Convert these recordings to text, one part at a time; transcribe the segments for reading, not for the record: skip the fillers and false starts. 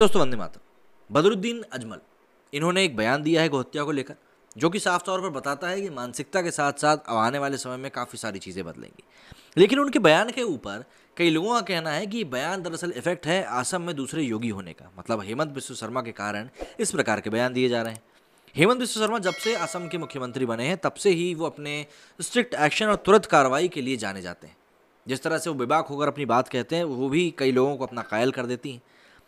दोस्तों वंदे मातरम। बदरुद्दीन अजमल इन्होंने एक बयान दिया है गोहत्या को लेकर, जो कि साफ तौर पर बताता है कि मानसिकता के साथ साथ अब आने वाले समय में काफ़ी सारी चीज़ें बदलेंगी। लेकिन उनके बयान के ऊपर कई लोगों का कहना है कि ये बयान दरअसल इफेक्ट है असम में दूसरे योगी होने का, मतलब हेमंत बिस्व शर्मा के कारण इस प्रकार के बयान दिए जा रहे हैं। हेमंत बिस्व शर्मा जब से असम के मुख्यमंत्री बने हैं तब से ही वो अपने स्ट्रिक्ट एक्शन और तुरंत कार्रवाई के लिए जाने जाते हैं। जिस तरह से वो बेबाक होकर अपनी बात कहते हैं वो भी कई लोगों को अपना कायल कर देती हैं।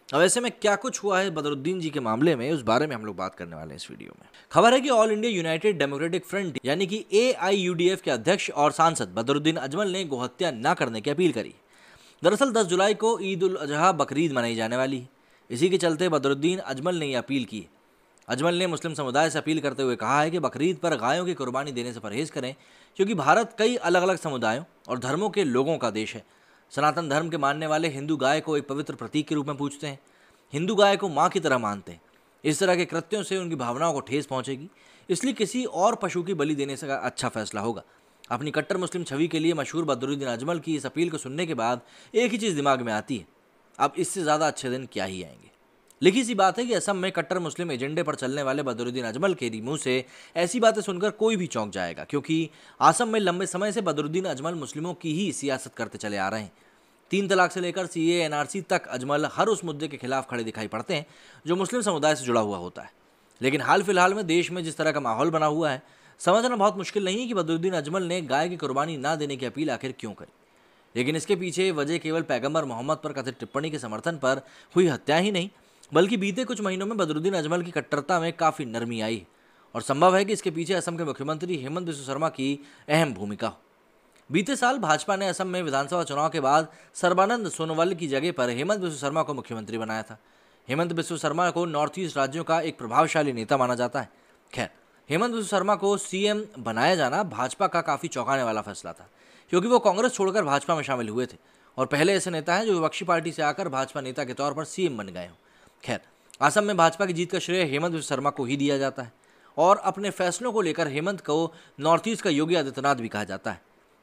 अब ऐसे में क्या कुछ हुआ है बदरुद्दीन जी के मामले में, उस बारे में हम लोग बात करने वाले हैं इस वीडियो में। खबर है कि all India United democratic front यानी कि AIUDF के अध्यक्ष और सांसद बदरुद्दीन अजमल ने गोहत्या न करने की अपील करी। दरअसल 10 जुलाई को ईद उल अजहा बकरीद मनाई जाने वाली है। इसी के चलते बदरुद्दीन अजमल ने यह अपील की है। अजमल ने मुस्लिम समुदाय से अपील करते हुए कहा है कि बकरीद पर गायों की कुर्बानी देने से परहेज करें, क्योंकि भारत कई अलग अलग समुदायों और धर्मों के लोगों का देश है। सनातन धर्म के मानने वाले हिंदू गाय को एक पवित्र प्रतीक के रूप में पूजते हैं। हिंदू गाय को माँ की तरह मानते हैं। इस तरह के कृत्यों से उनकी भावनाओं को ठेस पहुंचेगी, इसलिए किसी और पशु की बलि देने से अच्छा फैसला होगा। अपनी कट्टर मुस्लिम छवि के लिए मशहूर बदरुद्दीन अजमल की इस अपील को सुनने के बाद एक ही चीज़ दिमाग में आती है, अब इससे ज़्यादा अच्छे दिन क्या ही आएंगे। लिखी सी बात है कि असम में कट्टर मुस्लिम एजेंडे पर चलने वाले बदरुद्दीन अजमल के मुंह से ऐसी बातें सुनकर कोई भी चौंक जाएगा, क्योंकि असम में लंबे समय से बदरुद्दीन अजमल मुस्लिमों की ही सियासत करते चले आ रहे हैं। 3 तलाक से लेकर CAA NRC तक अजमल हर उस मुद्दे के खिलाफ खड़े दिखाई पड़ते हैं जो मुस्लिम समुदाय से जुड़ा हुआ होता है। लेकिन हाल फिलहाल में देश में जिस तरह का माहौल बना हुआ है, समझना बहुत मुश्किल नहीं है कि बदरुद्दीन अजमल ने गाय की कुर्बानी ना देने की अपील आखिर क्यों करी। लेकिन इसके पीछे वजह केवल पैगंबर मोहम्मद पर कथित टिप्पणी के समर्थन पर हुई हत्या ही नहीं, बल्कि बीते कुछ महीनों में बदरुद्दीन अजमल की कट्टरता में काफ़ी नरमी आई है। और संभव है कि इसके पीछे असम के मुख्यमंत्री हेमंत बिस्व शर्मा की अहम भूमिका हो। बीते साल भाजपा ने असम में विधानसभा चुनाव के बाद सर्बानंद सोनोवाल की जगह पर हेमंत बिस्व शर्मा को मुख्यमंत्री बनाया था। हेमंत बिस्व शर्मा को नॉर्थ ईस्ट राज्यों का एक प्रभावशाली नेता माना जाता है। खैर, हेमंत बिस्व शर्मा को CM बनाया जाना भाजपा का काफ़ी चौंकाने वाला फैसला था, क्योंकि वो कांग्रेस छोड़कर भाजपा में शामिल हुए थे और पहले ऐसे नेता हैं जो विपक्षी पार्टी से आकर भाजपा नेता के तौर पर CM बन गए हों। खैर, असम में भाजपा की जीत का श्रेय हेमंत बिस्व शर्मा को ही दिया जाता है और अपने फैसलों को लेकर हेमंत को नॉर्थ ईस्ट का योगी आदित्यनाथ भी कहा जाता है।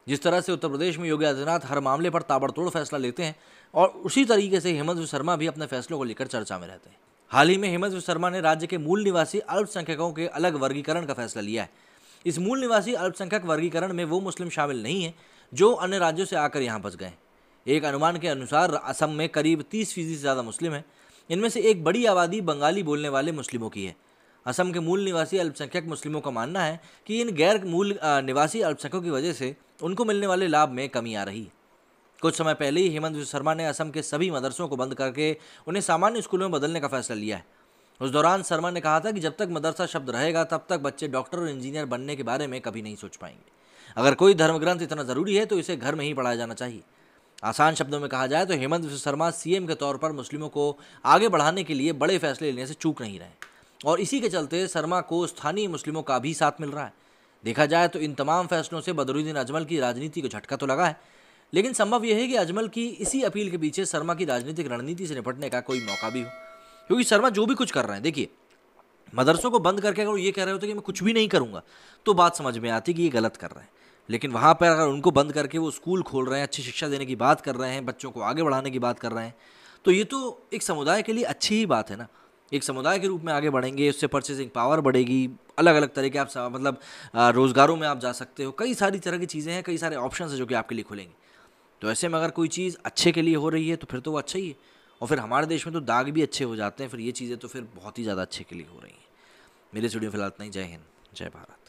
जिस तरह से उत्तर प्रदेश में योगी आदित्यनाथ हर मामले पर ताबड़तोड़ फैसला लेते हैं, और उसी तरीके से हेमंत बिस्व शर्मा भी अपने फैसलों को लेकर चर्चा में रहते हैं। हाल ही में हेमंत बिस्व शर्मा ने राज्य के मूल निवासी अल्पसंख्यकों के अलग वर्गीकरण का फैसला लिया है। इस मूल निवासी अल्पसंख्यक वर्गीकरण में वो मुस्लिम शामिल नहीं है जो अन्य राज्यों से आकर यहाँ बस गए। एक अनुमान के अनुसार असम में करीब 30% से ज़्यादा मुस्लिम हैं। इनमें से एक बड़ी आबादी बंगाली बोलने वाले मुस्लिमों की है। असम के मूल निवासी अल्पसंख्यक मुस्लिमों का मानना है कि इन गैर मूल निवासी अल्पसंख्यकों की वजह से उनको मिलने वाले लाभ में कमी आ रही है। कुछ समय पहले ही हेमंत बिस्व शर्मा ने असम के सभी मदरसों को बंद करके उन्हें सामान्य स्कूलों में बदलने का फैसला लिया है। उस दौरान शर्मा ने कहा था कि जब तक मदरसा शब्द रहेगा तब तक बच्चे डॉक्टर और इंजीनियर बनने के बारे में कभी नहीं सोच पाएंगे। अगर कोई धर्म ग्रंथ इतना ज़रूरी है तो इसे घर में ही पढ़ाया जाना चाहिए। आसान शब्दों में कहा जाए तो हेमंत बिस्व शर्मा CM के तौर पर मुस्लिमों को आगे बढ़ाने के लिए बड़े फैसले लेने से चूक नहीं रहे, और इसी के चलते शर्मा को स्थानीय मुस्लिमों का भी साथ मिल रहा है। देखा जाए तो इन तमाम फैसलों से बदरुद्दीन अजमल की राजनीति को झटका तो लगा है, लेकिन संभव यह है कि अजमल की इसी अपील के पीछे शर्मा की राजनीतिक रणनीति से निपटने का कोई मौका भी हो। क्योंकि शर्मा जो भी कुछ कर रहे हैं, देखिए, मदरसों को बंद करके अगर वो ये कह रहे होते कि मैं कुछ भी नहीं करूँगा तो बात समझ में आती कि ये गलत कर रहे हैं। लेकिन वहाँ पर अगर उनको बंद करके वो स्कूल खोल रहे हैं, अच्छी शिक्षा देने की बात कर रहे हैं, बच्चों को आगे बढ़ाने की बात कर रहे हैं, तो ये तो एक समुदाय के लिए अच्छी ही बात है ना। एक समुदाय के रूप में आगे बढ़ेंगे, उससे परचेसिंग पावर बढ़ेगी, अलग अलग तरह के आप मतलब रोज़गारों में आप जा सकते हो, कई सारी तरह की चीज़ें हैं, कई सारे ऑप्शन हैं जो कि आपके लिए खुलेंगे। तो ऐसे में अगर कोई चीज़ अच्छे के लिए हो रही है तो फिर तो वो अच्छा ही है। और फिर हमारे देश में तो दाग भी अच्छे हो जाते हैं, फिर ये चीज़ें तो फिर बहुत ही ज़्यादा अच्छे के लिए हो रही हैं। मेरे स्टूडियो फिलहाल इतना ही। जय हिंद, जय भारत।